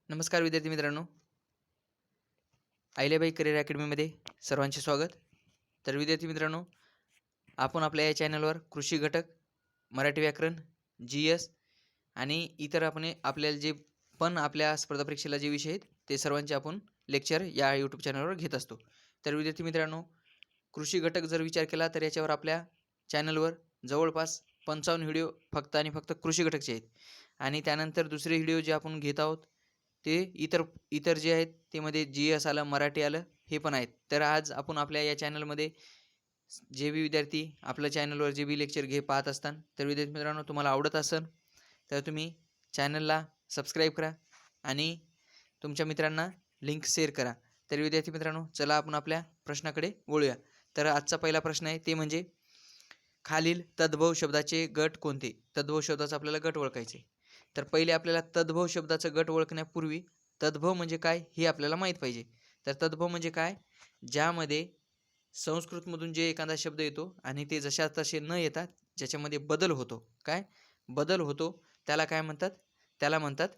नमस्कार विद्यार्थी मित्रांनो, अहिल्याबाई करिअर अकॅडमीमध्ये सर्वांचे स्वागत. तर विद्यार्थी मित्रांनो, आपण आपल्या या चॅनलवर कृषी घटक, मराठी व्याकरण, GS आणि इतर आपल्याला जे पण आपल्या स्पर्धा परीक्षेला जे विषय आहेत ते सर्वांचे आपण लेक्चर या यूट्यूब चॅनलवर घेत असतो. तर विद्यार्थी मित्रांनो, कृषी घटक जर विचार केला तर याच्यावर आपल्या चॅनलवर जवळपास 55 व्हिडिओ फक्त आणि फक्त कृषी घटकचे आहेत. आणि त्यानंतर दुसरे व्हिडिओ जे आपण घेत आहोत ते इतर जे आहेत ते मध्ये GS आलं, मराठी आलं, हे पण आहेत. तर आज आपण आपल्या या चॅनलमध्ये जे बी विद्यार्थी आपल्या चॅनलवर जे बी लेक्चर पाहत असतात, तर विद्यार्थी मित्रांनो तुम्हाला आवडत असेल तर तुम्ही चॅनलला सबस्क्राईब करा आणि तुमच्या मित्रांना लिंक शेअर करा. तर विद्यार्थी मित्रांनो, चला आपण आपल्या प्रश्नाकडे वळूया. तर आजचा पहिला प्रश्न आहे ते म्हणजे खालील तद्भव शब्दाचे गट कोणते? तद्भव शब्दाचा आपल्याला गट ओळखायचे. तर पहिले आपल्याला तद्भव शब्दाचा गट ओळखण्यापूर्वी तद्भव म्हणजे काय हे आपल्याला माहीत पाहिजे. तर तद्भव म्हणजे काय? ज्यामध्ये संस्कृतमधून जे एखादा शब्द येतो आणि ते जशा तसे न येता ज्याच्यामध्ये बदल होतो. काय बदल होतो त्याला काय म्हणतात? त्याला म्हणतात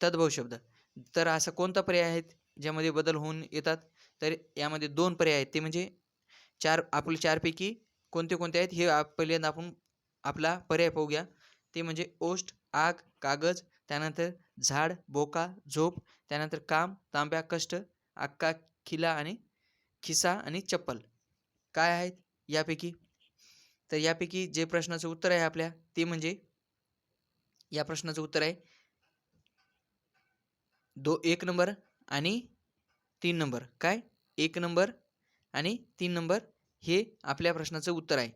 तद्भव शब्द. तर असा कोणता पर्याय आहेत ज्यामध्ये बदल होऊन येतात? तर यामध्ये 2 पर्याय आहेत. ते म्हणजे चारपैकी कोणते कोणते आहेत हे पहिल्यांदा आपण आपला पर्याय पाहूया. ते म्हणजे ओष्ठ, आग, कागज, त्यानंतर झाड, बोका, झोप, त्यानंतर काम, तांब्या, कष्ट, अक्का, खिला आणि खिसा आणि चप्पल. काय आहेत यापैकी? तर यापैकी जे प्रश्नाचं उत्तर आहे आपल्या ते म्हणजे या प्रश्नाचं उत्तर आहे 1 नंबर आणि 3 नंबर. काय? 1 नंबर आणि 3 नंबर हे आपल्या प्रश्नाचं उत्तर आहे.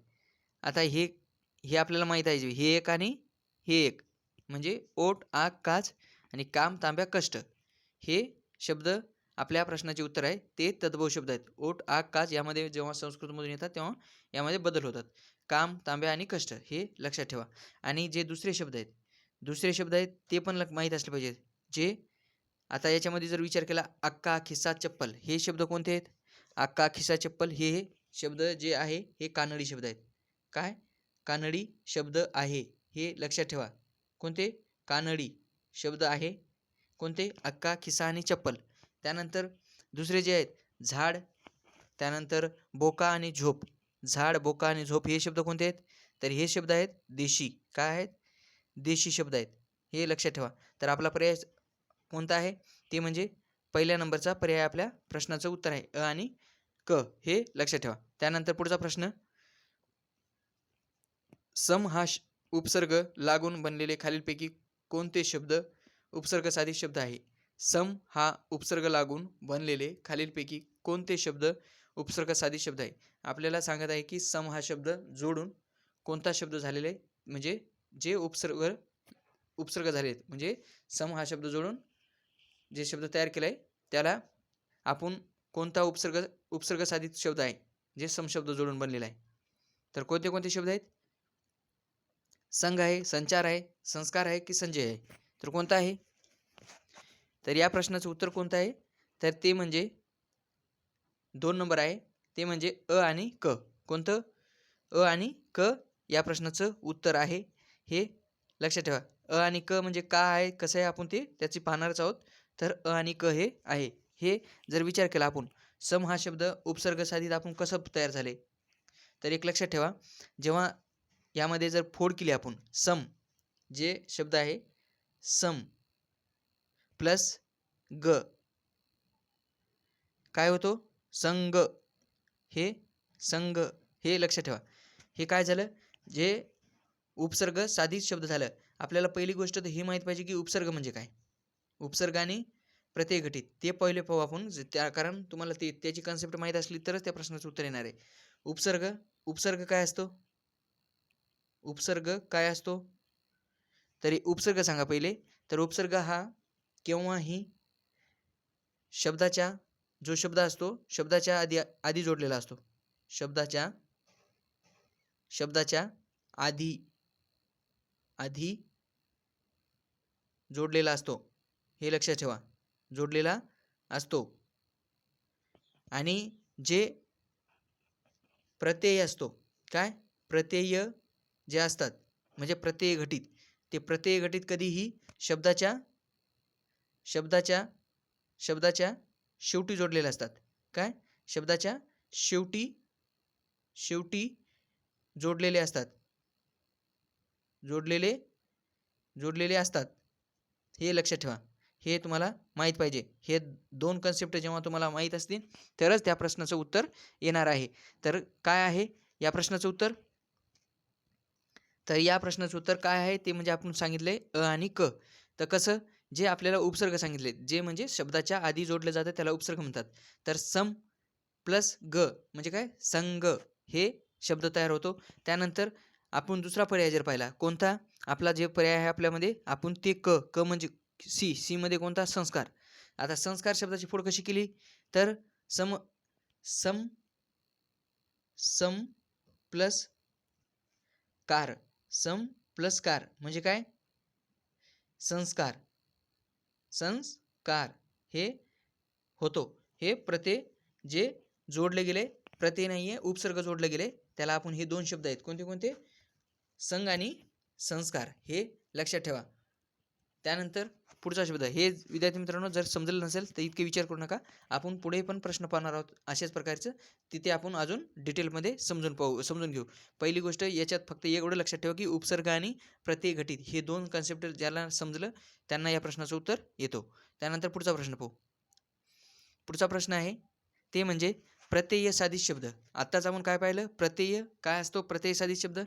आता हे आपल्याला माहीत आहे, हे 1 आणि हे 1 म्हणजे ओठ, आग, काच आणि काम, तांब्या, कष्ट हे शब्द आपल्या प्रश्नाचे उत्तर आहे. ते तद्भव शब्द आहेत. ओठ, आग, काच यामध्ये जेव्हा संस्कृतमधून येतात तेव्हा यामध्ये बदल होतात. काम, तांब्या आणि कष्ट हे लक्षात ठेवा. आणि जे दुसरे शब्द आहेत ते पण माहीत असले पाहिजेत. जे आता याच्यामध्ये जर विचार केला, अक्का, खिसा, चप्पल हे शब्द कोणते आहेत? अक्का, खिसा, चप्पल हे शब्द जे आहे हे कानडी शब्द आहेत. काय? कानडी शब्द आहे हे लक्षात ठेवा. कोणते? कानडी शब्द आहे. कोणते? अक्का, खिसा आणि चप्पल. त्यानंतर दुसरे जे आहेत झाड, त्यानंतर बोका आणि झोप. झाड, बोका आणि झोप हे शब्द कोणते आहेत? तर हे शब्द आहेत देशी. काय आहेत? देशी शब्द आहेत. हे लक्षात ठेवा. तर आपला पर्याय कोणता आहे? ते म्हणजे पहिल्या नंबरचा पर्याय आपल्या प्रश्नाचं उत्तर आहे. अ आणि क हे लक्षात ठेवा. त्यानंतर पुढचा प्रश्न, सम हा उपसर्ग लागून बनलेले खालीलपैकी कोणते शब्द उपसर्ग साधित शब्द आहे? सम हा उपसर्ग लागून बनलेले खालीलपैकी कोणते शब्द उपसर्ग साधित शब्द आहे? आपल्याला सांगत आहे की सम हा शब्द जोडून कोणता शब्द झालेला आहे, म्हणजे जे उपसर्ग झाले आहेत, म्हणजे सम हा शब्द जोडून जे शब्द तयार केला आहे त्याला आपण कोणता उपसर्ग साधित शब्द आहे जे सम शब्द जोडून बनलेला आहे? तर कोणते कोणते शब्द आहेत? संघ आहे, संचार आहे, संस्कार आहे की संजय आहे? तर कोणता आहे? तर या प्रश्नाचं उत्तर कोणतं आहे? तर ते म्हणजे 2 नंबर आहे. ते म्हणजे अ आणि क. कोणतं? अ आणि क या प्रश्नाचं उत्तर आहे. हे लक्षात ठेवा. अ आणि क म्हणजे का आहे, कसं आहे, आपण ते त्याची पाहणारच आहोत. तर अ आणि क हे आहे. हे जर विचार केला आपण, सम हा शब्द उपसर्ग साधित आपण कसं तयार झाले? तर एक लक्षात ठेवा, जेव्हा यामध्ये जर फोड केली आपण, सम जे शब्द आहे सम प्लस ग काय होतो? संग. हे संघ हे लक्षात ठेवा. हे काय झालं? जे उपसर्ग साधित शब्द झालं. आपल्याला पहिली गोष्ट तर ही माहीत पाहिजे की उपसर्ग म्हणजे काय? उपसर्ग आणि प्रत्यय घटित ते पहिले पाहू आपण. कारण तुम्हाला त्याची कन्सेप्ट माहीत असली तरच त्या प्रश्नाचं उत्तर येणार आहे. उपसर्ग काय असतो? उपसर्ग काय असतो? तरी उपसर्ग सांगा पहिले. तर उपसर्ग हा केव्हाही शब्दाच्या जो शब्द असतो शब्दाच्या आधी जोडलेला असतो. शब्दाच्या आधी जोडलेला असतो. हे लक्षात ठेवा. जोडलेला असतो. आणि जे प्रत्यय असतो, काय? प्रत्यय जे असतात म्हणजे प्रत्यय घटित. ते प्रत्यय घटित कधीही शब्दाच्या शब्दाच्या शेवटी जोडलेले असतात. काय? शब्दाच्या शेवटी जोडलेले असतात. जोडलेले असतात. हे लक्षात ठेवा. हे तुम्हाला माहीत पाहिजे. हे दोन कन्सेप्ट जेव्हा तुम्हाला माहीत असतील तरच त्या प्रश्नाचं उत्तर येणार आहे. तर काय आहे या प्रश्नाचं उत्तर? तर या प्रश्नाचं उत्तर काय आहे ते म्हणजे आपण सांगितले अ आणि क. तर कसं? जे आपल्याला उपसर्ग सांगितले, जे म्हणजे शब्दाच्या आधी जोडले जातात त्याला उपसर्ग म्हणतात. तर सम प्लस ग म्हणजे काय? संग हे शब्द तयार होतो. त्यानंतर आपण दुसरा पर्याय जर पाहिला, कोणता? आपला जे पर्याय आहे आपल्यामध्ये, आपण ते क म्हणजे सी मध्ये कोणता? संस्कार. आता संस्कार शब्दाची फोड कशी केली? तर सम प्लस कार. सम प्लस कार म्हणजे काय? संस्कार हे होतो. हे प्रत्यय जे जोडले गेले, प्रत्यय नाहीये, उपसर्ग जोडले गेले, त्याला आपण हे दोन शब्द आहेत. कोणते कोणते? संग आणि संस्कार. हे लक्षात ठेवा. त्यानंतर पुढचा शब्द, हे विद्यार्थी मित्रांनो जर समजलं नसेल तर इतके विचार करू नका. आपण पुढे पण प्रश्न पाहणार आहोत अशाच प्रकारचं. तिथे आपण अजून डिटेलमध्ये समजून घेऊ. पहिली गोष्ट याच्यात फक्त एवढं लक्षात ठेवा की उपसर्ग आणि प्रत्यय घटित हे दोन कन्सेप्ट ज्याला समजलं त्यांना या प्रश्नाचं उत्तर येतो. त्यानंतर पुढचा प्रश्न पाहू. पुढचा प्रश्न आहे ते म्हणजे प्रत्यय साधित शब्द. आत्ताच आपण काय पाहिलं? प्रत्यय काय असतो? प्रत्यय साधित शब्द.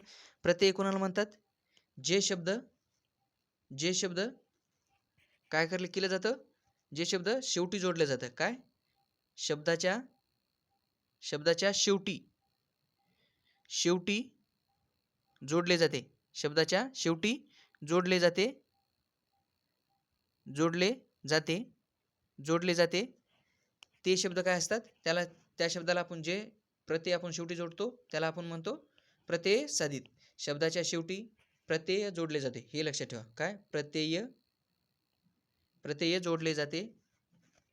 प्रत्यय कोणाला म्हणतात? जे शब्द काय केलं जातं? जे शब्द शेवटी जोडले जातं. काय? शब्दाच्या शेवटी जोडले जाते. शब्दाच्या शेवटी जोडले जाते. ते शब्द काय असतात? त्या शब्दाला आपण जे प्रत्यय आपण शेवटी जोडतो त्याला आपण म्हणतो प्रत्यय साधित. शब्दाच्या शेवटी प्रत्यय जोडले जाते. हे लक्षात ठेवा. काय? प्रत्यय जोडले जाते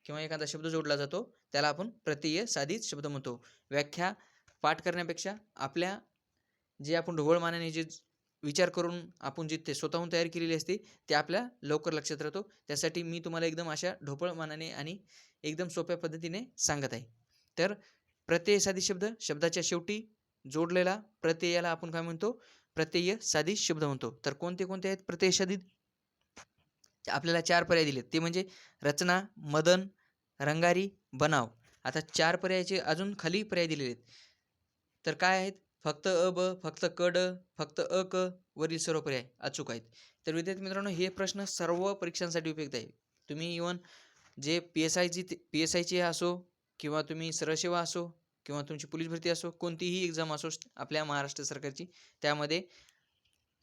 किंवा एखादा शब्द जोडला जातो त्याला आपण प्रत्यय साधित शब्द म्हणतो. व्याख्या पाठ करण्यापेक्षा आपल्या जे आपण ढोबळ मानाने जे विचार करून आपण जे ते स्वतःहून तयार केलेली असते ते आपल्या लवकर लक्षात राहतो. त्यासाठी मी तुम्हाला एकदम अशा ढोबळ मानाने आणि एकदम सोप्या पद्धतीने सांगत आहे. तर प्रत्यय साधित शब्द, शब्दाच्या शेवटी जोडलेला प्रत्ययाला आपण काय म्हणतो? प्रत्यय साधित शब्द म्हणतो. तर कोणते कोणते आहेत प्रत्यय साधित? आपल्याला 4 पर्याय दिलेत. ते म्हणजे रचना, मदन, रंगारी, बनाव. आता 4 पर्यायाचे अजून खाली पर्याय दिलेले आहेत. तर काय आहेत? फक्त अ, ब, फक्त क, ड, फक्त अ, क, वरील सर्व पर्याय अचूक आहेत. तर विद्यार्थी मित्रांनो हे प्रश्न सर्व परीक्षांसाठी उपयुक्त आहे. तुम्ही इव्हन जे PSIची असो किंवा तुम्ही सरळ सेवा असो किंवा तुमची पोलीस भरती असो, कोणतीही एक्झाम असो आपल्या महाराष्ट्र सरकारची, त्यामध्ये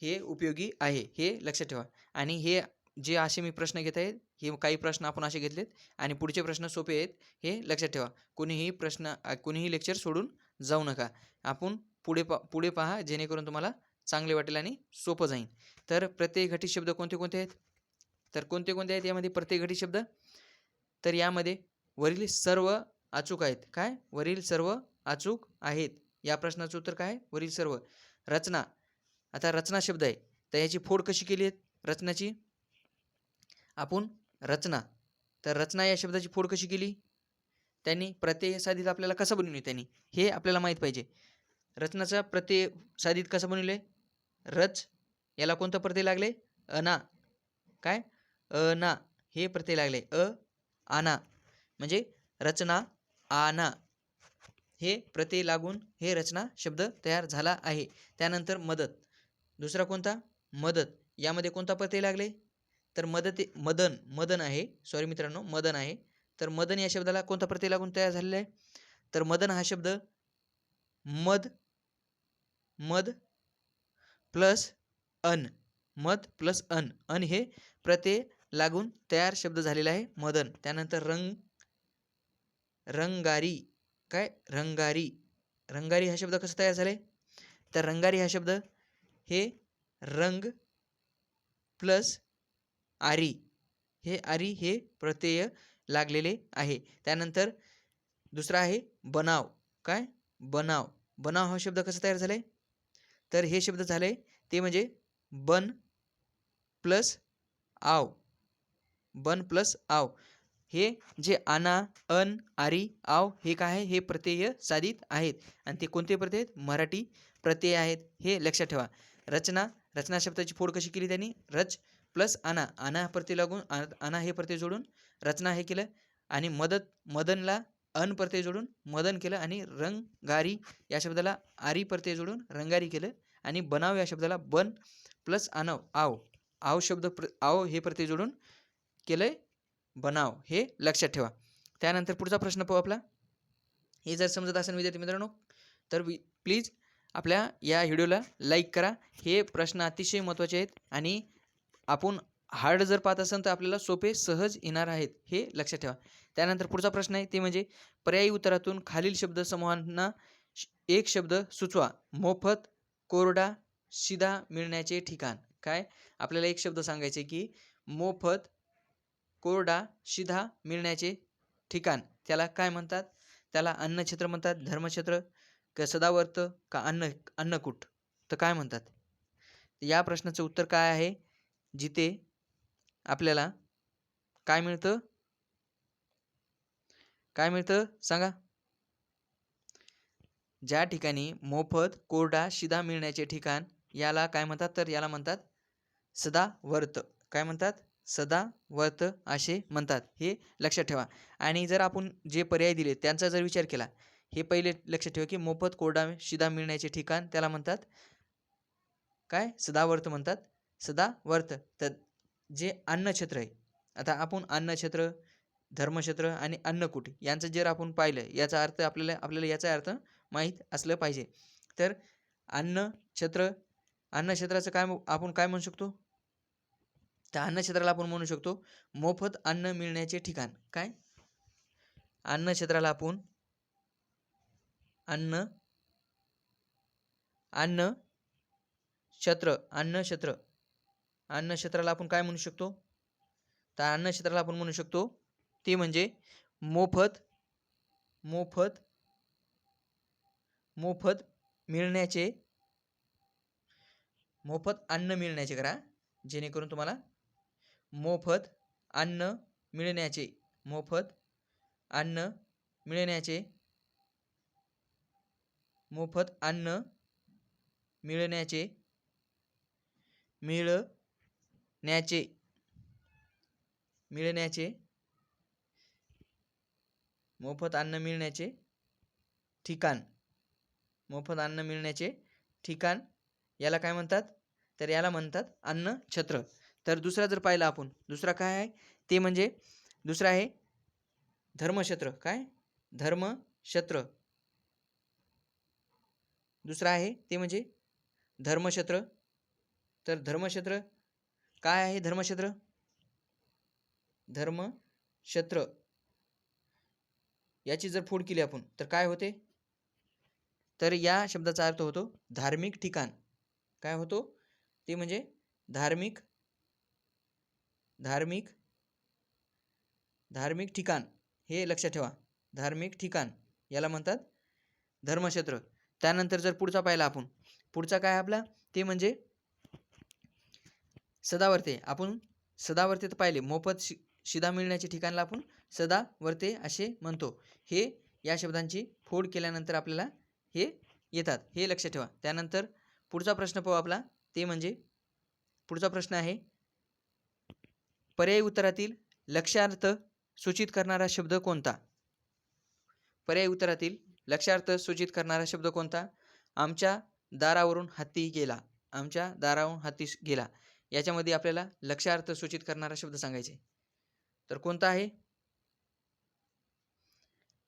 हे उपयोगी आहे. हे लक्षात ठेवा. आणि हे जे असे मी प्रश्न घेत आहे, हे काही प्रश्न आपण असे घेतलेत आणि पुढचे प्रश्न सोपे आहेत. हे लक्षात ठेवा. कोणीही लेक्चर सोडून जाऊ नका. आपण पुढे पहा जेणेकरून तुम्हाला चांगले वाटेल आणि सोपं जाईल. तर प्रत्यय घटित शब्द कोणते कोणते आहेत? तर कोणते कोणते आहेत यामध्ये प्रत्यय घटित शब्द? तर यामध्ये वरील सर्व अचूक आहेत. काय? वरील सर्व अचूक आहेत. या प्रश्नाचं उत्तर काय? वरील सर्व. रचना. आता रचना शब्द आहे तर याची फोड कशी केली आहे रचनाची? आपण रचना. तर रचना या शब्दाची फोड कशी केली? त्यांनी प्रत्यय साधित आपल्याला कसं बनवले त्यांनी हे आपल्याला माहीत पाहिजे. रचनाचा प्रत्यय साधित कसं बनवले? रच याला कोणतं प्रत्यय लागले? अना. काय? अना हे प्रत्यय लागले. आना म्हणजे रचना आना हे प्रत्यय लागून हे रचना शब्द तयार झाला आहे. त्यानंतर मदत. दुसरा कोणता? मदत. यामध्ये कोणता प्रत्यय लागले? तर मदन आहे. सॉरी मित्रांनो, मदन आहे. तर मदन या शब्दाला कोणता प्रत्यय लागून तयार झालेला आहे? तर मदन हा शब्द मद प्लस अन. मद प्लस अन हे प्रत्यय लागून तयार शब्द झालेला आहे मदन. त्यानंतर रंगारी. काय? रंगारी हा शब्द कसा तयार झाले? तर रंगारी हा शब्द हे रंग प्लस आरी हे प्रत्यय लागलेले आहे. त्यानंतर दुसरा आहे बनाव. काय? बनाव हा शब्द कसा तयार झाले? तर हे शब्द झाले ते म्हणजे बन प्लस आव. बन प्लस आव. हे जे आना, अन, आरी, आव हे काय आहे, हे प्रत्यय साधित आहेत आणि ते कोणते प्रत्यय आहेत, मराठी प्रत्यय आहेत, हे लक्षात ठेवा. रचना, रचना शब्दाची फोड कशी केली त्यांनी, रच प्लस आना, आना प्रत्यय लागून आना हे प्रत्यय जोडून रचना हे केलं. आणि मदत, मदनला अन प्रत्यय जोडून मदन केलं. आणि रंगारी या शब्दाला आरी प्रत्यय जोडून रंगारी केलं. आणि बनाव या शब्दाला बन प्लस आनव, आव, आव शब्द आव हे प्रत्यय जोडून केलंय बनाव, हे लक्षात ठेवा. त्यानंतर पुढचा प्रश्न पाहू आपला. हे जर समजत असेल विद्यार्थी मित्रांनो तर प्लीज आपल्या या व्हिडिओला लाईक करा. हे प्रश्न अतिशय महत्त्वाचे आहेत आणि आपण हार्ड जर पाहत असाल तर आपल्याला सोपे सहज येणार आहेत, हे लक्षात ठेवा. त्यानंतर पुढचा प्रश्न आहे ते म्हणजे पर्यायी उत्तरातून खालील शब्द समूहांना एक शब्द सुचवा. मोफत, कोरडा, शिधा मिळण्याचे ठिकाण. काय आपल्याला एक शब्द सांगायचे की मोफत, कोरडा, शिधा मिळण्याचे ठिकाण. त्याला काय म्हणतात, त्याला अन्नछत्र म्हणतात, धर्मछत्र का सदावर्त का अन्नकूट, तर काय म्हणतात. या प्रश्नाचं उत्तर काय आहे, जिथे आपल्याला काय मिळतं, काय मिळतं सांगा. ज्या ठिकाणी मोफत, कोरडा, शिधा मिळण्याचे ठिकाण याला काय म्हणतात, तर याला म्हणतात सदावर्त. काय म्हणतात, सदावर्त असे म्हणतात, हे लक्षात ठेवा. आणि जर आपण जे पर्याय दिले त्यांचा जर विचार केला, हे पहिले लक्षात ठेवा की मोफत, कोरडा, शिधा मिळण्याचे ठिकाण त्याला म्हणतात काय, सदावर्त म्हणतात, सदावर्त. तर जे अन्नछत्र आहे, आता आपण अन्नछत्र, धर्मछत्र आणि अन्नकूट यांचं जर आपण पाहिलं, याचा अर्थ आपल्याला याचा अर्थ माहीत असलं पाहिजे. तर अन्नछत्र, अन्नछत्राचं काय आपण काय म्हणू शकतो, त्या अन्नछत्राला आपण म्हणू शकतो मोफत अन्न मिळण्याचे ठिकाण. काय, अन्नछत्राला आपण अन्न छत्र, अन्नछत्र, अन्नछत्राला आपण काय म्हणू शकतो, तर अन्नछत्राला आपण म्हणू शकतो ते म्हणजे मोफत, मोफत, मोफत मिळण्याचे, मोफत अन्न मिळण्याचे करा, जेणेकरून तुम्हाला मोफत अन्न मिळण्याचे, मोफत अन्न मिळण्याचे, मोफत अन्न मिळण्याचे, मिळण्याचे, मिळण्याचे, मोफत अन्न मिळण्याचे ठिकाण, मोफत अन्न मिळण्याचे ठिकाण याला काय म्हणतात, तर याला म्हणतात अन्नछत्र. तर दुसरा जर पाहिला आपण, दुसरा काय आहे ते म्हणजे दुसरा आहे धर्मछत्र. काय, धर्मछत्र. दुसरा आहे ते म्हणजे धर्मछत्र. तर धर्मछत्र काय आहे, धर्मछत्र, धर्मछत्र याची जर फोड केली आपण तर काय होते, तर या शब्दाचा अर्थ होतो धार्मिक ठिकाण. काय होतो ते म्हणजे धार्मिक, धार्मिक, धार्मिक ठिकाण, हे लक्षात ठेवा. धार्मिक ठिकाण याला म्हणतात धर्मक्षेत्र. त्यानंतर जर पुढचा पाहिला आपण, पुढचा काय आपला ते म्हणजे सदावर्ते. आपण सदावर्ते तर पाहिले, मोफत शिधा मिळण्याचे ठिकाणला आपण सदावर्ते असे म्हणतो. हे या शब्दांची फोड केल्यानंतर आपल्याला हे येतात, हे लक्षात ठेवा. त्यानंतर पुढचा प्रश्न पाहू आपला, ते म्हणजे पुढचा प्रश्न आहे पर्यायी उत्तरातील लक्ष्यार्थ सूचित करणारा शब्द कोणता. पर्यायी उत्तरातील लक्ष्यार्थ सूचित करणारा शब्द कोणता. आमच्या दारावरून हत्ती गेला, आमच्या दारावरून हत्ती गेला, याच्यामध्ये आपल्याला लक्ष्यार्थ सूचित करणारा शब्द सांगायचे, तर कोणता आहे.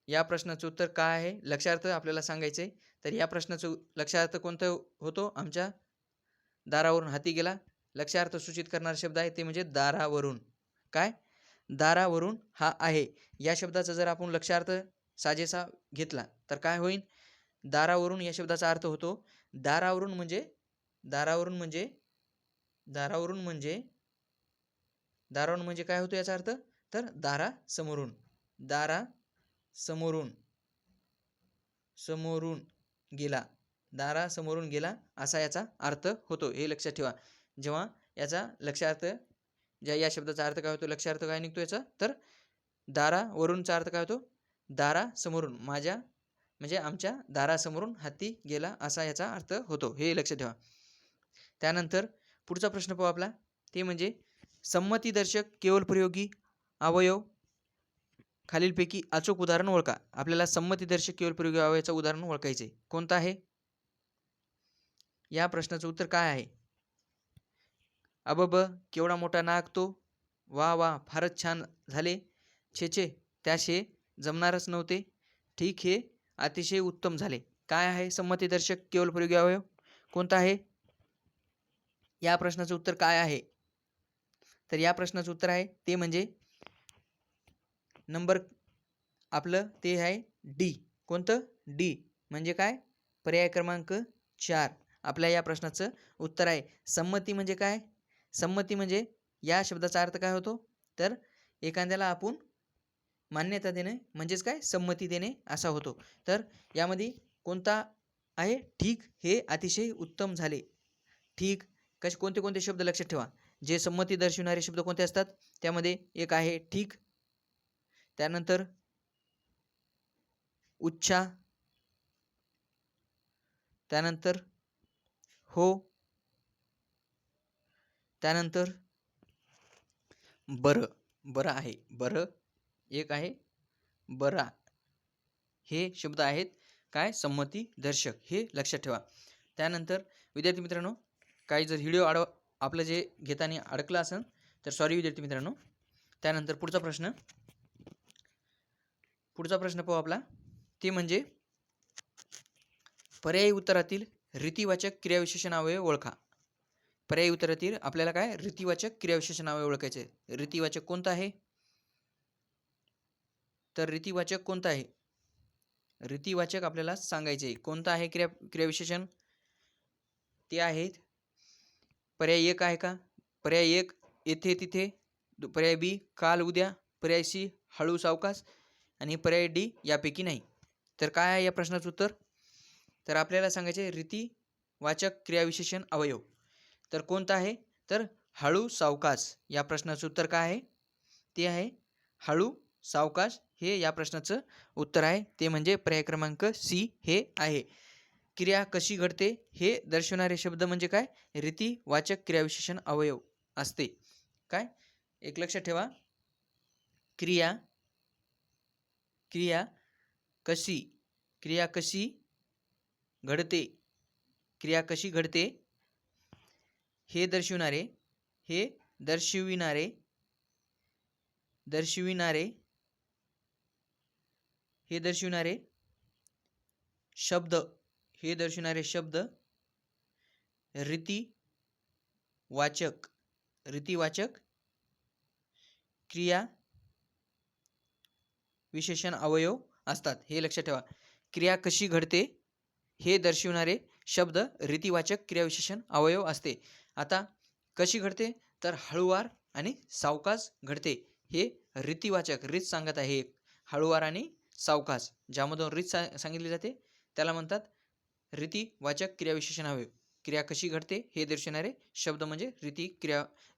या प्रश्नाचं उत्तर काय आहे, लक्ष्यार्थ आपल्याला सांगायचे. तर या प्रश्नाचं लक्ष्यार्थ कोणतं होतो, आमच्या दारावरून हाती गेला. लक्ष्यार्थ सूचित करणारा शब्द आहे ते म्हणजे दारावरून. काय, दारावरून हा आहे. या शब्दाचा जर आपण लक्ष्यार्थ साजेसा घेतला तर काय होईल, दारावरून या शब्दाचा अर्थ होतो दारावरून म्हणजे, दारावरून म्हणजे, दारावरून म्हणजे, दारावरून म्हणजे काय होतो याचा अर्थ, तर दारा समोरून, दारा समोरून, समोरून गेला, दारा समोरून गेला असा याचा अर्थ होतो, हे लक्षात ठेवा. जेव्हा याचा लक्ष्यार्थ या शब्दाचा अर्थ काय होतो, लक्ष अर्थ काय निघतो याचा, तर दारावरूनचा अर्थ काय होतो, दारासमोरून, माझ्या म्हणजे आमच्या दारासमोरून हत्ती गेला असा याचा अर्थ होतो, हे लक्ष ठेवा. त्यानंतर पुढचा प्रश्न पाहू आपला, ते म्हणजे संमतीदर्शक केवलप्रयोगी अवयव खालीलपैकी अचूक उदाहरण ओळखा. आपल्याला संमतीदर्शक केवलप्रयोगी अवयवाचं उदाहरण ओळखायचे, कोणतं आहे? या प्रश्नाचं उत्तर काय आहे? अबब, केवढा मोठा नाक तो, वा वा फारच छान झाले, छे छे त्याशे जमणारच नव्हते, ठीक हे अतिशय उत्तम झाले. काय आहे संमतीदर्शक केवलप्रयोगी अवयव, कोणता आहे? या प्रश्नाचं उत्तर काय आहे? तर या प्रश्नाचं उत्तर आहे ते म्हणजे नंबर आपलं ते आहे डी. कोणतं? डी. म्हणजे काय? पर्याय क्रमांक 4 आपल्या या प्रश्नाचं उत्तर आहे. संमती म्हणजे काय? संमती म्हणजे या शब्दाचा अर्थ काय होतो, तर एखाद्याला आपण मान्यता देणे म्हणजेच काय, संमती देणे असा होतो. तर यामध्ये कोणता आहे? ठीक हे अतिशय उत्तम झाले. ठीक कोणते कोणते शब्द लक्षात ठेवा, जे संमती दर्शविणारे शब्द कोणते असतात, त्यामध्ये एक आहे ठीक, त्यानंतर उच्छा, त्यानंतर हो, त्यानंतर बरं. बरं आहे, बरं एक आहे, बरा, हे शब्द आहेत काय, संमती दर्शक, हे लक्षात ठेवा. त्यानंतर विद्यार्थी मित्रांनो, काही जर व्हिडिओ आपलं जे घेताना अडकला असेल तर सॉरी विद्यार्थी मित्रांनो. त्यानंतर पुढचा प्रश्न पाहू आपला, ते म्हणजे पर्यायी उत्तरातील रीतिवाचक क्रियाविशेषण अवयव ओळखा. पर्यायी उत्तरातील आपल्याला काय, रीतिवाचक क्रियाविशेषण अवयव ओळखायचे. रीतिवाचक कोणता आहे? तर रीतिवाचक कोणता आहे? रीतिवाचक आपल्याला सांगायचे कोणता आहे क्रियाविशेषण, ते आहेत पर्याय 1 आहे का, पर्याय 1 येथे तिथे, पर्याय बी काल उद्या, पर्याय सी हळू सावकाश आणि पर्याय डी यापैकी नाही. तर काय आहे या प्रश्नाचं उत्तर? तर आपल्याला सांगायचे रीतिवाचक क्रियाविशेषण अवयव. तर कोणता आहे? तर हळू सावकाश. या प्रश्नाचं उत्तर काय आहे? ते आहे हळू सावकाश, हे या प्रश्नाचं उत्तर आहे. ते म्हणजे पर्याय क्रमांक सी हे आहे. क्रिया कशी घडते हे दर्शवणारे शब्द म्हणजे काय, रीतिवाचक क्रियाविशेषण अवयव असते. काय एक लक्षात ठेवा, क्रिया कशी घडते, क्रिया कशी घडते हे दर्शविणारे शब्द, रीतिवाचक क्रिया विशेषण अवयव असतात, हे लक्षात ठेवा. क्रिया कशी घडते हे दर्शविणारे शब्द रीतिवाचक क्रियाविशेषण अवयव असते. आता कशी घडते, तर हळूवार आणि सावकाश घडते, हे रीतिवाचक, रीत सांगत आहे. हळूवार आणि सावकाश, ज्यामधून रीत सांगितली जाते त्याला म्हणतात रीतिवाचक क्रियाविशेषण अवयव. क्रिया कशी घडते हे दर्शवणारे शब्द म्हणजे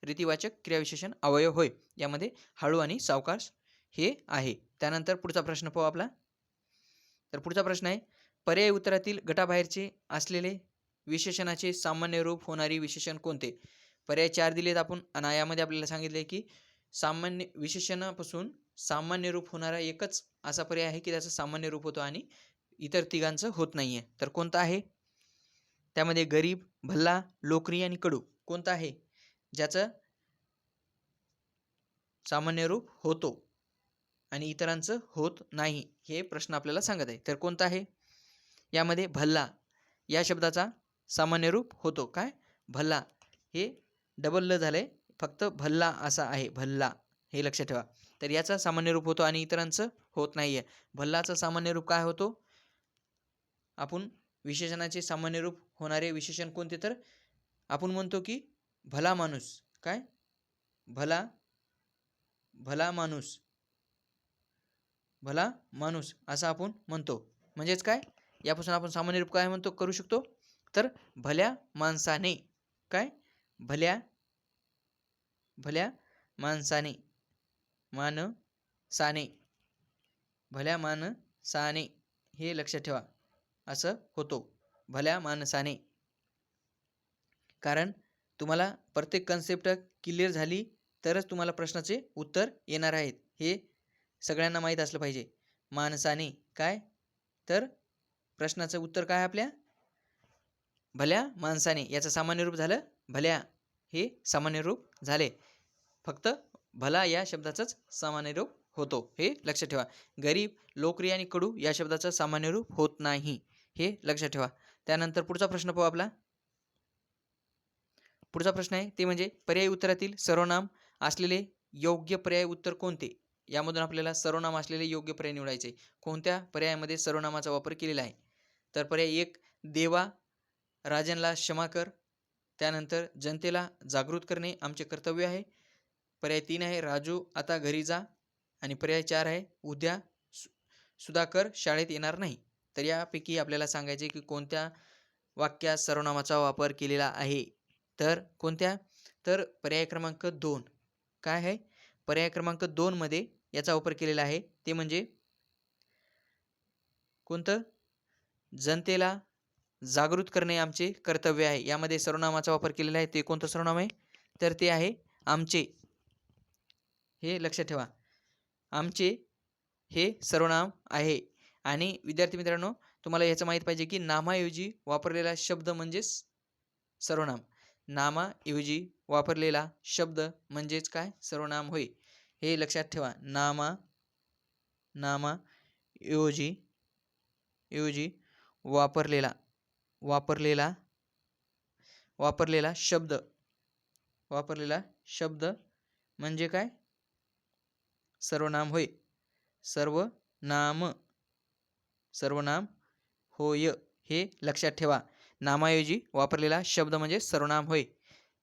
रीतिवाचक क्रियाविशेषण अवयव होय. यामध्ये हळू आणि सावकाश हे आहे. त्यानंतर पुढचा प्रश्न पाहू आपला. तर पुढचा प्रश्न आहे, पर्यायी उत्तरातील गटाबाहेरचे असलेले विशेषणाचे सामान्य रूप होणारी विशेषण कोणते? पर्याय 4 दिलेत आपण आणि यामध्ये आपल्याला सांगितले की सामान्य विशेषणापासून सामान्य रूप होणारा एकच असा पर्याय आहे की त्याचं सामान्य रूप होतो आणि इतर तिघांचं होत नाहीये. तर कोणता आहे? त्यामध्ये गरीब, भल्ला, लोकरी आणि कडू कोणता आहे ज्याचं सामान्य रूप होतो आणि इतरांचं होत नाही, हे प्रश्न आपल्याला सांगत आहे. तर कोणता आहे? यामध्ये भल्ला या शब्दाचा सामान्य रूप होतो. काय? भल्ला. हे डबल ल झालंय, फक्त भल्ला असा आहे, भल्ला, हे लक्षात ठेवा. तर याचा सामान्य रूप होतो आणि इतरांचं होत नाहीये. भल्लाचं सामान्य रूप काय होतो? आपण विशेषणाचे सामान्य रूप होणारे विशेषण कोणते, तर आपण म्हणतो की भला माणूस. काय? भला माणूस असं आपण म्हणतो. म्हणजेच काय, यापासून आपण सामान्य रूप काय म्हणतो करू शकतो, तर भल्या माणसाने. काय? भल्या माणसाने, माणसाने, भल्या माणसाने, हे लक्षात ठेवा. असं होतो, भल्या माणसाने. कारण तुम्हाला प्रत्येक कन्सेप्ट क्लिअर झाली तरच तुम्हाला प्रश्नाचे उत्तर येणार आहेत, हे सगळ्यांना माहीत असलं पाहिजे. माणसाने काय, तर प्रश्नाचं उत्तर काय आपल्या भल्या माणसाने. याचं सामान्य रूप झालं भल्या, हे सामान्य रूप झाले. फक्त भला या शब्दाचंच सामान्य रूप होतो, हे लक्षात ठेवा. गरीब, लोकरी आणि कडू या शब्दाचं सामान्य रूप होत नाही, हे लक्षात ठेवा. त्यानंतर पुढचा प्रश्न पाहू आपला. पुढचा प्रश्न आहे ते म्हणजे पर्यायी उत्तरातील सर्वनाम असलेले योग्य पर्याय उत्तर कोणते. यामधून आपल्याला सर्वनाम असलेले योग्य पर्याय निवडायचे. कोणत्या पर्यायामध्ये सर्वनामाचा वापर केलेला आहे. तर पर्याय 1 देवा, राजनला क्षमा कर. त्यानंतर जनतेला जागृत करणे आमचे कर्तव्य आहे. पर्याय 3 आहे राजू आता घरी जा. आणि पर्याय 4 आहे उद्या सुधाकर शाळेत येणार नाही. तर यापैकी आपल्याला सांगायचे की कोणत्या वाक्यात सर्वनामाचा वापर केलेला आहे. तर कोणत्या, तर पर्याय क्रमांक 2. काय आहे, पर्याय क्रमांक 2 मध्ये याचा वापर केलेला आहे. ते म्हणजे कोणतं, जनतेला जागृत करणे आमचे कर्तव्य आहे. यामध्ये सर्वनामाचा वापर केलेला आहे. ते कोणतं सर्वनाम आहे, तर ते आहे आमचे, हे लक्षात ठेवा. आमचे हे सर्वनाम आहे. आणि विद्यार्थी मित्रांनो, तुम्हाला याचं माहीत पाहिजे की नामाऐवजी वापरलेला शब्द म्हणजेच सर्वनाम. नामाऐवजी वापरलेला शब्द म्हणजेच काय, सर्वनाम होय, हे लक्षात ठेवा. नामाऐवजी वापरलेला शब्द म्हणजे काय, सर्वनाम होय. सर्वनाम होय, हे लक्षात ठेवा. नामाऐवजी वापरलेला शब्द म्हणजे सर्वनाम होय.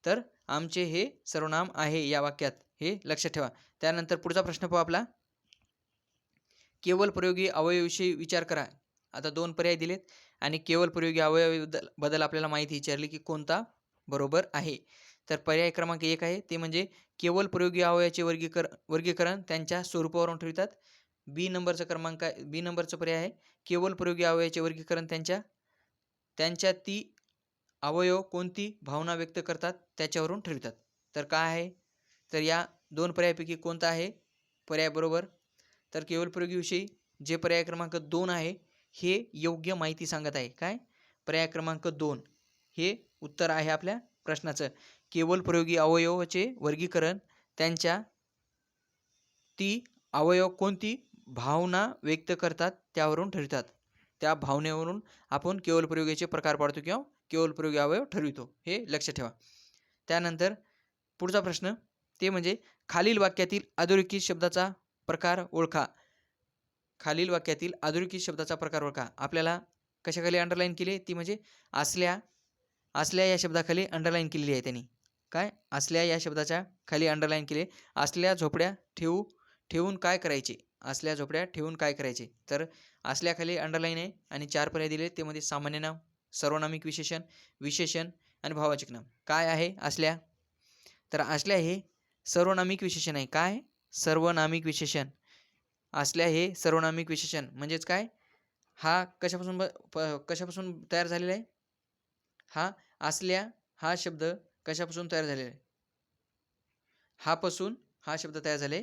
तर आमचे हे सर्वनाम आहे या वाक्यात, हे लक्षात ठेवा. त्यानंतर पुढचा प्रश्न पाहू आपला. केवळ प्रयोगी अवयवाविषयी विचार करा. आता 2 पर्याय दिलेत आणि केवळ प्रयोगी अवयवाबद्दल आपल्याला माहिती विचारली की कोणता बरोबर आहे. तर पर्याय क्रमांक 1 आहे ते म्हणजे केवळ प्रयोगी अवयवाचे वर्गीकरण त्यांच्या स्वरूपावरून ठरवितात. बी नंबरचा पर्याय आहे केवळ प्रयोगी अवयवाचे वर्गीकरण त्यांच्या ती अवयव कोणती भावना व्यक्त करतात त्याच्यावरून ठरवितात. तर काय आहे, तर या 2 पर्यायापैकी कोणता आहे पर्याय बरोबर. तर केवळ प्रयोगीविषयी जे पर्याय क्रमांक 2 आहे हे योग्य माहिती सांगत आहे. काय, पर्याय क्रमांक 2 हे उत्तर आहे आपल्या प्रश्नाचं. केवळ प्रयोगी अवयवाचे वर्गीकरण त्यांच्या ती अवयव कोणती भावना व्यक्त करतात त्यावरून ठरवितात. त्या भावनेवरून आपण केवळ प्रयोगाचे प्रकार पाडतो किंवा केवळ प्रयोगी अवयव ठरवितो, हे लक्षात ठेवा. त्यानंतर पुढचा प्रश्न ते म्हणजे खालील वाक्यातील अधोरेखित शब्दाचा प्रकार ओळखा. खालील वाक्यातील अधोरेखित शब्दाचा प्रकार ओळखा. आपल्याला कशाखाली अंडरलाईन केली, ती म्हणजे असल्या या शब्दाखाली अंडरलाईन केलेली आहे त्यांनी. काय, असल्या या शब्दाच्या खाली अंडरलाईन केले. असल्या झोपड्या ठेवून काय करायचे, असल्या झोपड्या ठेवून काय करायचे. तर असल्याखाली अंडरलाईन आहे आणि 4 पर्याय दिले. ते मध्ये सामान्य नाम, सर्वनामिक विशेषण आणि भाववाचक नाम. काय आहे असल्या, तर असल्या हे सर्वनामिक विशेषण आहे. काय, सर्वनामिक विशेषण. असल्या हे सर्वनामिक विशेषण म्हणजेच काय, हा कशापासून तयार झालेला आहे. हा असल्या हा शब्द कशापासून तयार झालेला आहे, हा पासून हा शब्द तयार झाले.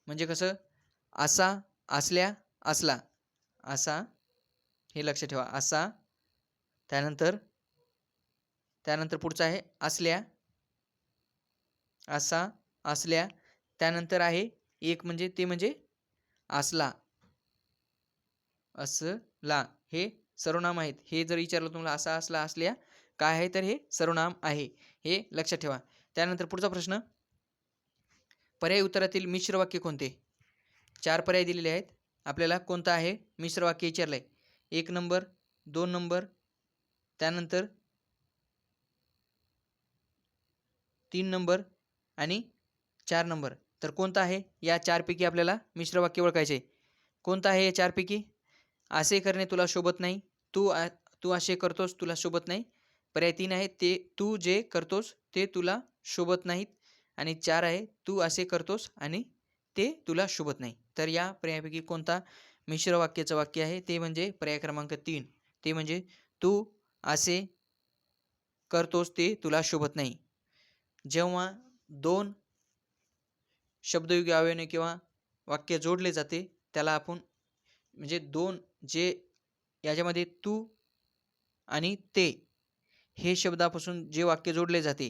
म्हणजे कसं, असा, असल्या, असला, असा, हे लक्षात ठेवा. असा, त्यानंतर पुढचा आहे असल्या, असा, असल्या, त्यानंतर आहे एक म्हणजे ते म्हणजे असला, असला, हे सर्वनाम आहेत. हे जर विचारलं तुम्हाला असा, असला, असल्या काय आहे, तर हे सर्वनाम आहे, हे लक्षात ठेवा. त्यानंतर पुढचा प्रश्न, पर्याय उत्तरातील मिश्र वाक्य कोणते. 4 पर्याय दिलेले आहेत. आपल्याला कोणतं आहे मिश्र वाक्य विचारलंय. 1 नंबर, 2 नंबर, त्यानंतर 3 नंबर आणि 4 नंबर. तर कोणतं आहे या 4 पैकी आपल्याला मिश्र वाक्य ओळखायचे. कोणतं आहे या 4 पैकी. असे करणे तुला शोभत नाही, तू असे करतोस तुला शोभत नाही. पर्याय 3 आहे ते तू जे करतोस ते तुला शोभत नाहीत. आणि 4 आहे तू असे करतोस आणि ते तुला शोभत नाही. तर या पर्यायापैकी कोणता मिश्र वाक्याचं वाक्य आहे ते म्हणजे पर्याय क्रमांक 3. ते म्हणजे तू असे करतोस ते तुला शोभत नाही. जेव्हा 2 शब्दयोगी अवयने किंवा वाक्य जोडले जाते त्याला आपण म्हणजे 2 जे याच्यामध्ये तू आणि ते हे शब्दापासून जे वाक्य जोडले जाते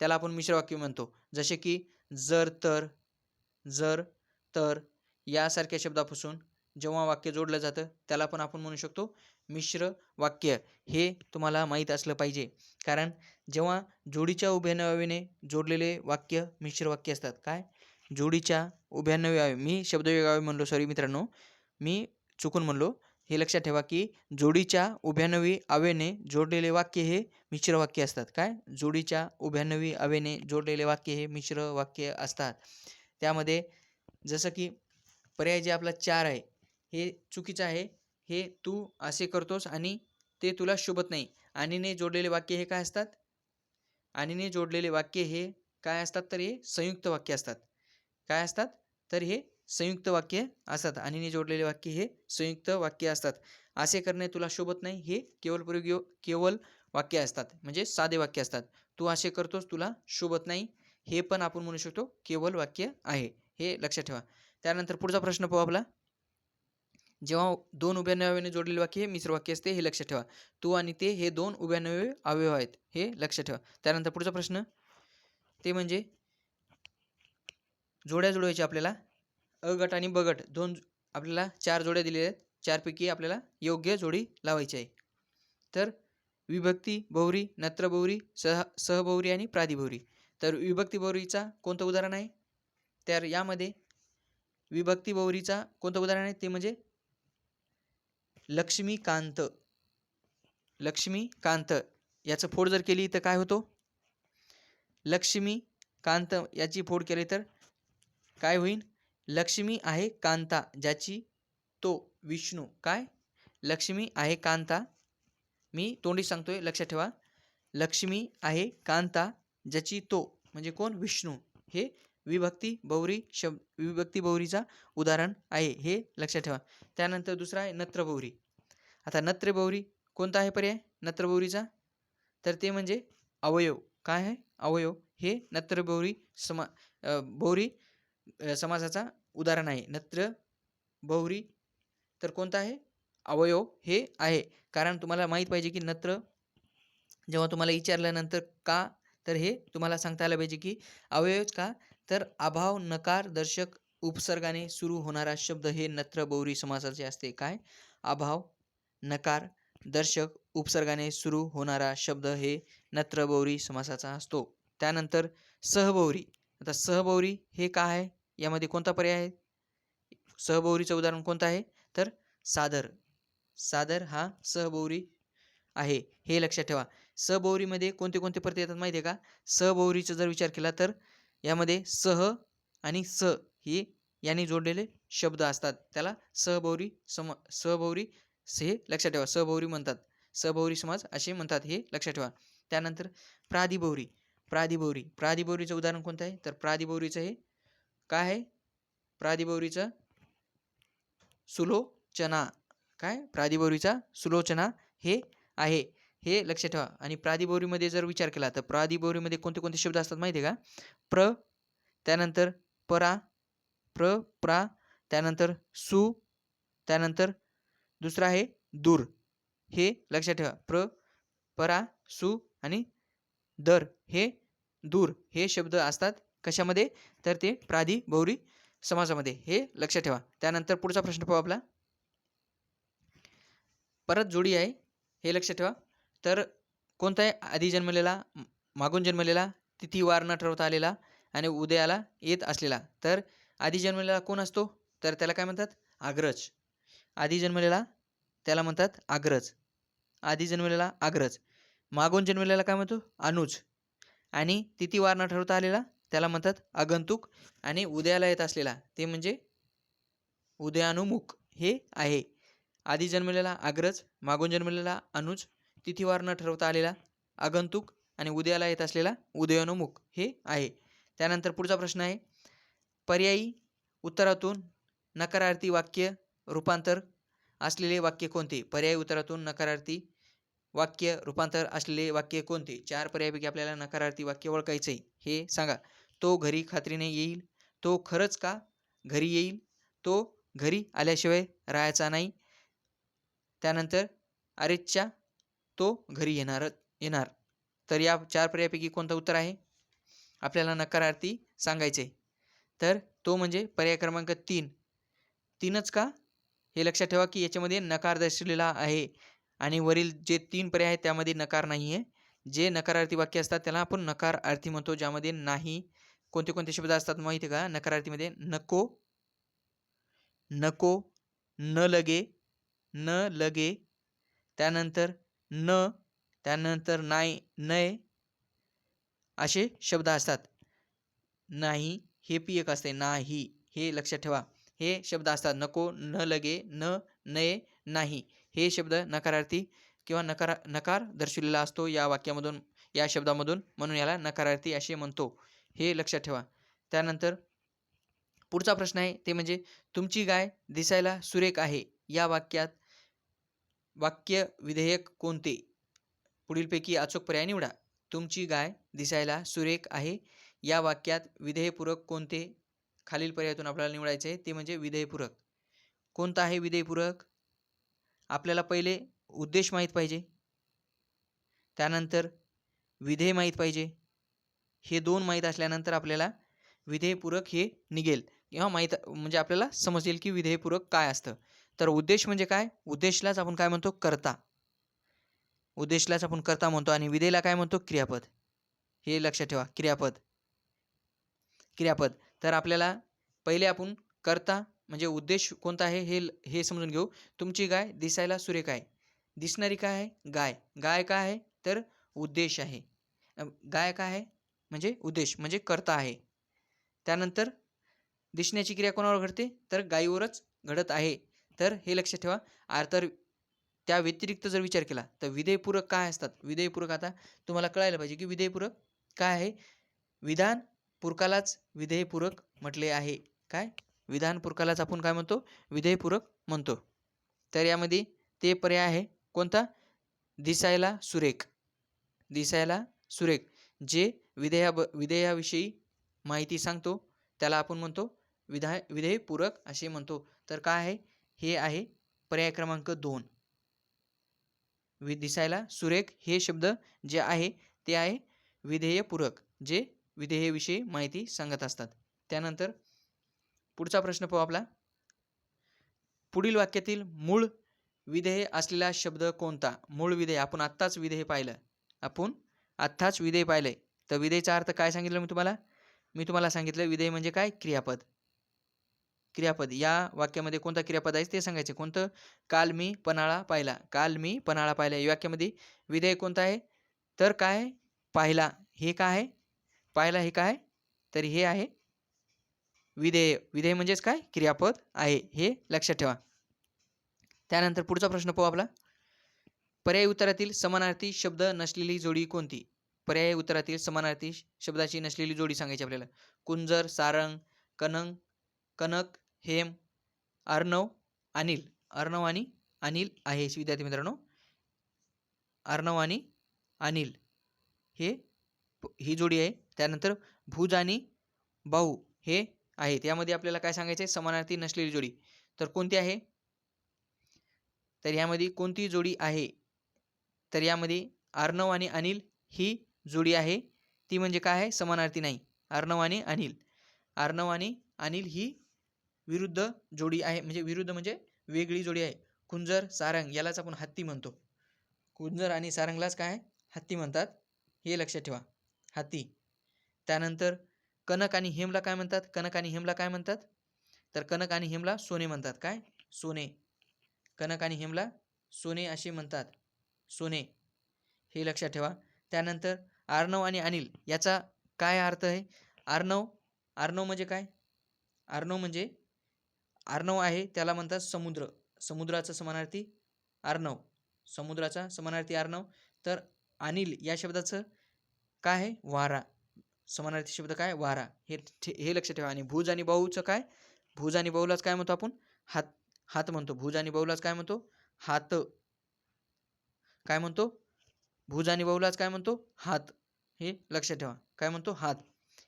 त्याला आपण मिश्र वाक्य म्हणतो. जसे की जर जर तर यासारख्या शब्दापासून जेव्हा वाक्य जोडलं जातं त्याला पण आपण म्हणू शकतो मिश्र वाक्य. हे तुम्हाला माहीत असलं पाहिजे, कारण जेव्हा जोडीच्या उभयनाव्याने जोडलेले वाक्य मिश्र वाक्य असतात. काय? जोडीच्या उभयनाव्य, मी शब्दयोगी म्हणलो, सॉरी मित्रांनो, मी चुकून म्हणलो. हे लक्षात ठेवा की जोडीच्या उभयनावी अव्ययाने जोडलेले वाक्य हे मिश्र वाक्य असतात. काय? जोडीच्या उभयनावी अव्ययाने जोडलेले वाक्य हे मिश्र वाक्य असतात. त्यामध्ये जसं की पर्याय जे आपला 4 आहे हे चुकीचं आहे. हे तू असे करतोस आणि ते तुला शोभत नाही. आणीने जोडलेले वाक्य हे काय असतात? आणीने जोडलेले वाक्य हे काय असतात? तर हे संयुक्त वाक्य असतात. काय असतात? तर हे संयुक्त वाक्य असतात. आणीने जोडलेले वाक्य हे संयुक्त वाक्य असतात. असे करणे तुला शोभत नाही हे केवल वाक्य असतात, म्हणजे साधे वाक्य असतात. तू असे करतोस तुला शोभत नाही हे पण आपण म्हणू शकतो केवल वाक्य आहे. हे लक्षात ठेवा. त्यानंतर पुढचा प्रश्न पाहू आपला. जेव्हा 2 उभयनाव्याने जोडलेले वाक्य हे मिश्र वाक्य असते हे लक्षात ठेवा. तू आणि ते हे 2 उभयनावी अवयव आहेत हे लक्षात ठेवा. त्यानंतर पुढचा प्रश्न ते म्हणजे जोड्या जुळवायच्या आपल्याला. अ गट आणि ब गट दोन आपल्याला 4 जोड्या दिलेल्या आहेत. 4 पैकी आपल्याला योग्य जोडी लावायची आहे. तर विभक्ती बहुरी, नत्र बहुरी, सहबहुरी आणि प्रादिबहुरी. तर विभक्ती बहुरीचा कोणतं उदाहरण आहे? तर यामध्ये विभक्ती बहुरीचा कोणतं उदाहरण आहे ते म्हणजे लक्ष्मीकांत. लक्ष्मीकांत याचं फोड जर केली तर काय होतो? लक्ष्मीकांत याची फोड केली तर काय होईल? लक्ष्मी आहे कांता ज्याची तो विष्णू. काय? लक्ष्मी आहे कांता, मी तोंडी सांगतोय लक्षात ठेवा. लक्ष्मी आहे कांता ज्याची तो म्हणजे कोण? विष्णू. हे विभक्ती बहुरीचा उदाहरण आहे हे लक्षात ठेवा. त्यानंतर दुसरा आहे नत्र बहुरी. आता नत्र बहुरी कोणता आहे पर्याय नत्र बहुरीचा? तर ते म्हणजे अवयव. काय आहे? अवयव. हे नत्र बहुरी बहुरी समासाचा उदाहरण आहे. नत्र बहुरी तर कोणता आहे? अवयव हे आहे. कारण तुम्हाला माहीत पाहिजे की नत्र जेव्हा तुम्हाला विचारल्यानंतर का, तर हे तुम्हाला सांगता आलं पाहिजे की अवयवच का, तर अभाव नकार दर्शक उपसर्गाने सुरू होणारा शब्द हे नत्र बहुरी समासाचे असते. काय? अभाव नकार दर्शक उपसर्गाने सुरू होणारा शब्द हे नत्र बहुरी समासाचा असतो. त्यानंतर सहबहुरी. आता सहबहुरी हे काय आहे? यामध्ये कोणता पर्याय आहे? सहबहुरीचं उदाहरण कोणतं आहे? तर सादर. सादर हा सहबहुरी आहे हे लक्षात ठेवा. सहबहुरीमध्ये कोणते कोणते प्रत्यय येतात माहिती आहे का? सहबहुरीचा जर विचार केला तर यामध्ये सह आणि स हे यांनी जोडलेले शब्द असतात. त्याला सहबहुरी हे लक्षात ठेवा. सहबहुरी म्हणतात. सहबहुरी समास असे म्हणतात हे लक्षात ठेवा. त्यानंतर प्रादिबहुरी. प्रादिबहुरीचं उदाहरण कोणतं आहे? तर प्रादिबहुरीचं हे काय आहे? प्रादिबहुरीचं सुलोचना. काय? प्रादिबहुरीचा सुलोचना हे आहे हे लक्षात ठेवा. आणि प्रादिबहुरीमध्ये जर विचार केला तर प्रादिबहुरीमध्ये कोणते कोणते शब्द असतात माहिती आहे का? प्र, त्यानंतर परा, प्रा, त्यानंतर सु, त्यानंतर दुसरा आहे दूर. हे लक्षात ठेवा. परा, सु आणि दर हे दूर हे शब्द असतात. कशामध्ये? तर ते प्रादिबहुरी समासामध्ये. हे लक्षात ठेवा. त्यानंतर पुढचा प्रश्न पाहू आपला. परत जोडी आहे हे लक्षात ठेवा. तर कोणता आहे? आधी जन्मलेला, मागून जन्मलेला, तिथी वार न ठरवता आलेला आणि उदयाला येत असलेला. तर आधी जन्मलेला कोण असतो? तर त्याला काय म्हणतात? अग्रज. आधी जन्मलेला त्याला म्हणतात अग्रज. आधी जन्मलेला अग्रज. मागून जन्मलेला काय म्हणतो? अनुज. आणि तिथी वार न ठरवता आलेला त्याला म्हणतात आगंतुक. आणि उदयाला येत असलेला ते म्हणजे उदयानुमुख हे आहे. आधी जन्मलेला अग्रज, मागून जन्मलेला अनुज, तिथीवार न ठरवता आलेला आगंतुक आणि उदयाला येत असलेला उदयोन्मुख हे आहे. त्यानंतर पुढचा प्रश्न आहे, पर्यायी उत्तरातून नकारार्थी वाक्य रूपांतर असलेले वाक्य कोणते? पर्यायी उत्तरातून नकारार्थी वाक्य रूपांतर असलेले वाक्य कोणते? 4 पर्यायापैकी आपल्याला नकारार्थी वाक्य ओळखायचे आहे. हे सांगा. तो घरी खात्रीने येईल. तो खरंच का घरी येईल? तो घरी आल्याशिवाय राहायचा नाही. त्यानंतर अरेच्चा तो घरी येणार. तर या 4 पर्यायापैकी कोणतं उत्तर आहे? आपल्याला नकारार्थी सांगायचे. तर तो म्हणजे पर्याय क्रमांक 3. 3च का? हे लक्षात ठेवा की याच्यामध्ये नकार दर्शवलेला आहे आणि वरील जे 3 पर्याय आहेत त्यामध्ये नकार नाही आहे. जे नकारार्थी वाक्य असतात त्याला आपण नकारार्थी म्हणतो, ज्यामध्ये नाही. कोणते कोणते शब्द असतात माहिती आहे का नकारार्थीमध्ये? नको, नको, न लगे, न लगे, त्यानंतर न, त्यानंतर नाही, नय असे शब्द असतात. नाही हे पी एक असते, नाही हे लक्षात ठेवा. हे शब्द असतात नको, न लगे, न, नये, नाही. हे शब्द नकारार्थी किंवा नकार दर्शवलेला असतो या वाक्यामधून, या शब्दामधून, म्हणून याला नकारार्थी असे म्हणतो. हे लक्षात ठेवा. त्यानंतर पुढचा प्रश्न आहे ते म्हणजे तुमची गाय दिसायला सुरेख आहे या वाक्यात वाक्य विधेयक कोणते? पुढीलपैकी अचूक पर्याय निवडा. तुमची गाय दिसायला सुरेख आहे या वाक्यात विधेयपूरक कोणते? खालील पर्यायातून आपल्याला निवडायचे आहे ते म्हणजे विधेयपूरक. कोणता आहे विधेयपूरक? आपल्याला पहिले उद्देश माहीत पाहिजे, त्यानंतर विधेय माहीत पाहिजे. हे 2 माहीत असल्यानंतर आपल्याला विधेयपूरक हे निघेल किंवा माहीत म्हणजे आपल्याला समजेल की विधेयपूरक काय असतं. तर उद्देश म्हणजे काय? उद्देशलाच आपण काय म्हणतो? कर्ता. उद्देशलाच आपण कर्ता म्हणतो आणि विधेयला काय म्हणतो? क्रियापद. हे लक्षात ठेवा, क्रियापद. क्रियापद. तर आपल्याला पहिले आपण कर्ता म्हणजे उद्देश कोणता आहे हे समजून घेऊ. तुमची गाय दिसायला सुरेख आहे. दिसणारी काय आहे? गाय. गाय काय आहे? तर उद्देश आहे. गाय काय आहे? म्हणजे उद्देश म्हणजे कर्ता आहे. त्यानंतर दिसण्याची क्रिया कोणावर घडते? तर गायीवरच घडत आहे. तर हे लक्षात ठेवा. तर त्या व्यतिरिक्त जर विचार केला तर विधेयपूरक काय असतात? विधेयपूरक आता तुम्हाला कळायला पाहिजे की विधेयपूरक काय आहे? विधान पूरकालाच विधेयपूरक म्हटले आहे. काय? विधान पूरकालाच आपण काय म्हणतो? विधेयपूरक म्हणतो. तर यामध्ये ते पर्याय आहे कोणता? दिसायला सुरेख. दिसायला सुरेख जे विधेयाविषयी माहिती सांगतो त्याला आपण म्हणतो विधेयपूरक असे म्हणतो. तर काय आहे? हे आहे पर्याय क्रमांक 2. दिसायला सुरेख हे शब्द जे आहे ते आहे विधेयपूरक, जे विधेयाविषयी माहिती सांगत असतात. त्यानंतर पुढचा प्रश्न पाहू आपला. पुढील वाक्यातील मूळ विधेय असलेला शब्द कोणता? मूळ विधेय आपण आत्ताच विधेय पाहिलं. आपण आत्ताच विधेय पाहिलंय. तर विधेयचा अर्थ काय सांगितलं मी तुम्हाला? मी तुम्हाला सांगितलं विधेय म्हणजे काय? क्रियापद. क्रियापद. या वाक्यामध्ये कोणता क्रियापद आहे ते सांगायचे. कोणतं? काल मी पन्हाळा पाहिला. काल मी पन्हाळा पाहिला. या वाक्यामध्ये विधेय कोणता आहे? तर काय आहे? पाहिला. हे काय आहे? पाहिला हे काय? तर हे आहे विधेय. विधेय म्हणजेच काय? क्रियापद आहे. हे लक्षात ठेवा. त्यानंतर पुढचा प्रश्न पाहू आपला. पर्यायी उत्तरातील समानार्थी शब्द नसलेली जोडी कोणती? पर्यायी उत्तरातील समानार्थी शब्दाची नसलेली जोडी सांगायची आपल्याला. कुंजर, सारंग, कनक, हेम, अर्णव, अनिल. अर्णव आणि अनिल आहे विद्यार्थी मित्रांनो. अर्णव आणि अनिल ही जोडी आहे. त्यानंतर भुज आणि बाहू हे आहे. त्यामध्ये आपल्याला काय सांगायचे? समानार्थी नसलेली जोडी. तर कोणती आहे? तर यामध्ये कोणती जोडी आहे? तर यामध्ये अर्णव आणि अनिल ही जोडी आहे. ती म्हणजे काय आहे? समानार्थी नाही. अर्णव आणि अनिल. अर्णव आणि अनिल ही विरुद्ध जोडी आहे. म्हणजे विरुद्ध म्हणजे वेगळी जोडी आहे. कुंजर, सारंग यालाच आपण हत्ती म्हणतो. कुंजर आणि सारंगलाच काय? हत्ती म्हणतात. हे लक्षात ठेवा. हत्ती. त्यानंतर कनक आणि हेमला काय म्हणतात? कनक आणि हेमला काय म्हणतात? तर कनक आणि हेमला सोने म्हणतात. काय? सोने. कनक आणि हेमला सोने असे म्हणतात. सोने. हे लक्षात ठेवा. त्यानंतर अर्णव आणि अनिल याचा काय अर्थ आहे? अर्णव म्हणजे काय? अर्णव आहे त्याला म्हणतात समुद्र. समुद्राचा समानार्थी अर्णव. समुद्राचा समानार्थी अर्णव. तर अनिल या शब्दाचं काय आहे? वारा. समानार्थी शब्द काय वारा, हे लक्षात ठेवा. आणि भुज आणि बाहूचं काय, भुज आणि बाहूलाच काय म्हणतो आपण हात, हात म्हणतो. भुज आणि बाहूलाच काय म्हणतो हात, काय म्हणतो भुज आणि बाहूलाच काय म्हणतो हात, हे लक्षात ठेवा. काय म्हणतो हात.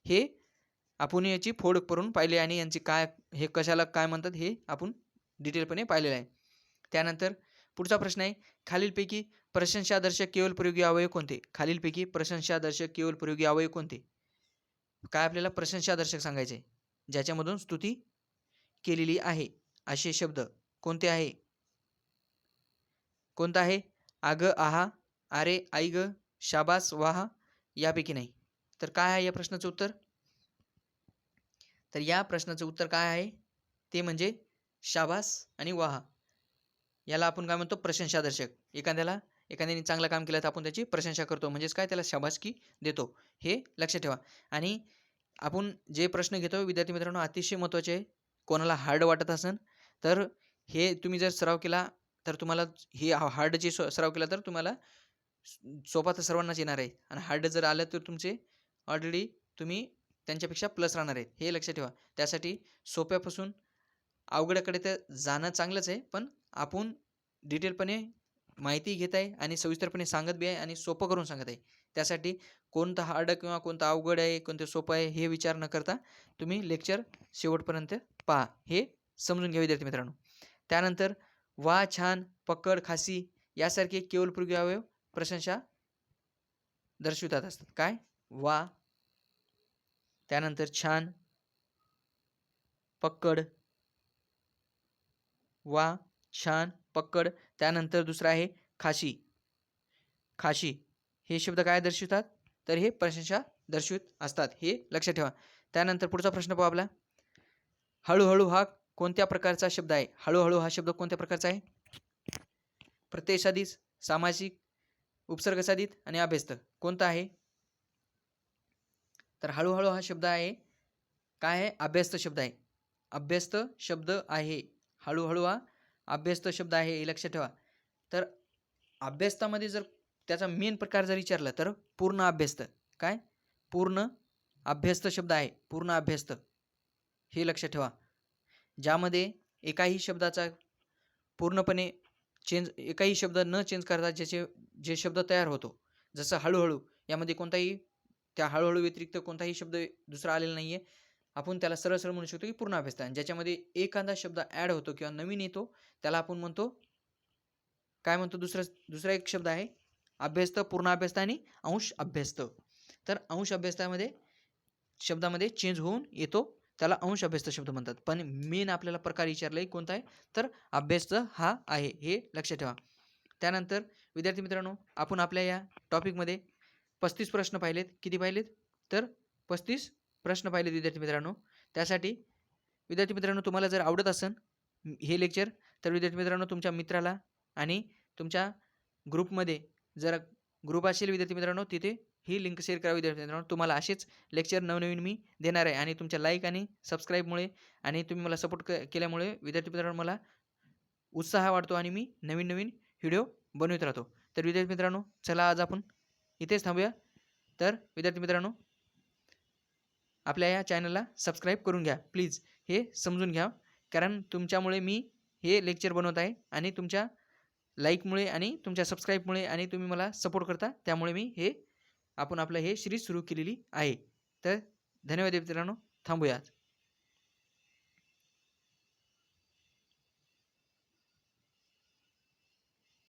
हे आपण याची फोड करून पाहिले आणि यांची काय, हे कशाला काय म्हणतात हे आपण डिटेलपणे पाहिलेलं आहे. त्यानंतर पुढचा प्रश्न आहे, खालीलपैकी प्रशंसादर्शक केवलप्रयोगी अवयव कोणते. खालीलपैकी प्रशंसादर्शक केवलप्रयोगी अवयव कोणते. काय आपल्याला प्रशंसादर्शक सांगायचे, ज्याच्यामधून स्तुती केलेली आहे असे शब्द कोणते आहे. कोणता आहे, आग, आहा, अरे, आई ग, शाबास, वाह, यापैकी नाही. तर काय आहे या प्रश्नाचं उत्तर. तर या प्रश्नाचं उत्तर काय आहे ते म्हणजे शाबास आणि वाह. याला आपण काय म्हणतो प्रशंसादर्शक. एखाद्याने चांगलं काम केलं तर आपण त्याची प्रशंसा करतो, म्हणजेच काय त्याला शाबासकी देतो, हे लक्षात ठेवा. आणि आपण जे प्रश्न घेतो विद्यार्थी मित्रांनो अतिशय महत्त्वाचे आहे. कोणाला हार्ड वाटत असेल तर हे तुम्ही जर सराव केला तर तुम्हाला, हे हार्डचे सराव केला तर तुम्हाला सोपा तर सर्वांनाच येणार आहे. आणि हार्ड जर आलं तर तुमचे ऑलरेडी तुम्ही त्यांच्यापेक्षा प्लस राहणार आहेत, हे लक्षात ठेवा. त्यासाठी सोप्यापासून अवघडाकडे तर जाणं चांगलंच आहे, पण आपण डिटेलपणे माहिती घेत आहे आणि सविस्तरपणे सांगत बी आहे आणि सोपं करून सांगत आहे. त्यासाठी कोणतं हार्ड किंवा कोणतं अवघड आहे, कोणतं सोपं आहे हे विचार न करता तुम्ही लेक्चर शेवटपर्यंत पहा, हे समजून घ्या विद्यार्थी मित्रांनो. त्यानंतर वा, छान, पकड, खासी यासारखे केवलप्रयोगी अवयव प्रशंसा दर्शवितात असतात. काय, वा, त्यानंतर छान, पकड, वा, छान, पकड. त्यानंतर दुसरा आहे खाशी. खाशी हे शब्द काय दर्शवितात, तर हे प्रशंसा दर्शवित असतात, हे लक्षात ठेवा. त्यानंतर पुढचा प्रश्न पाहू आपला, हळूहळू हा कोणत्या प्रकारचा शब्द आहे. हळूहळू हा शब्द कोणत्या प्रकारचा आहे. प्रत्ययसाधित, सामासिक, उपसर्गसाधित आणि अभ्यस्त. कोणता आहे. तर हळूहळू हा शब्द आहे काय आहे, अभ्यस्त शब्द आहे. अभ्यस्त शब्द आहे. हळूहळू हा अभ्यस्त शब्द आहे, हे लक्षात ठेवा. तर अभ्यस्तामध्ये जर त्याचा मेन प्रकार जर विचारला तर पूर्ण अभ्यस्त. काय, पूर्ण अभ्यस्त शब्द आहे, पूर्ण अभ्यस्त, हे लक्षात ठेवा. ज्यामध्ये एकाही शब्दाचा पूर्णपणे एकाही शब्द न चेंज करता जे शब्द तयार होतो, जसं हळूहळू, यामध्ये कोणताही त्या हळूहळू व्यतिरिक्त कोणताही शब्द दुसरा आलेला नाही आहे. आपण त्याला सरळ सरळ म्हणू शकतो की पूर्ण अभ्यस्त. आणि ज्याच्यामध्ये एखादा शब्द ॲड होतो किंवा नवीन येतो त्याला आपण म्हणतो काय म्हणतो, दुसरा एक शब्द आहे अभ्यस्त, पूर्ण अभ्यस्त आणि अंश अभ्यस्त. तर अंश अभ्यस्तामध्ये शब्दामध्ये चेंज होऊन येतो त्याला अंश अभ्यस्त शब्द म्हणतात. पण मेन आपल्याला प्रकार विचारलाय कोणता आहे, तर अभ्यस्त हा आहे, हे लक्षात ठेवा. त्यानंतर विद्यार्थी मित्रांनो आपण आपल्या या टॉपिकमध्ये 35 प्रश्न पाहिलेत. किती पाहिलेत, तर 35 प्रश्न पाहिलेत विद्यार्थी मित्रांनो. त्यासाठी विद्यार्थी मित्रांनो तुम्हाला जर आवडत असेल हे लेक्चर तर विद्यार्थी मित्रांनो तुमच्या मित्राला आणि तुमच्या ग्रुपमध्ये, जर ग्रुप असेल विद्यार्थी मित्रांनो तिथे ही लिंक शेअर करा विद्यार्थी मित्रांनो. तुम्हाला असेच लेक्चर नवनवीन मी देणार आहे आणि तुमच्या लाईक आणि सबस्क्राईबमुळे आणि तुम्ही मला सपोर्ट केल्यामुळे विद्यार्थी मित्रांनो मला उत्साह वाढतो आणि मी नवीन नवीन व्हिडिओ बनवत राहतो. तर विद्यार्थी मित्रांनो चला आज आपण इथेच थांबूया. तर विद्यार्थी मित्रांनो आपल्या या चॅनलला सबस्क्राईब करून घ्या प्लीज, हे समजून घ्या. कारण तुमच्यामुळे मी हे लेक्चर बनवत आहे आणि तुमच्या लाईकमुळे आणि तुमच्या सबस्क्राईबमुळे आणि तुम्ही मला सपोर्ट करता, त्यामुळे मी आपण आपलं हे सिरीज सुरू केलेली आहे. तर धन्यवाद मित्रांनो, थांबूया.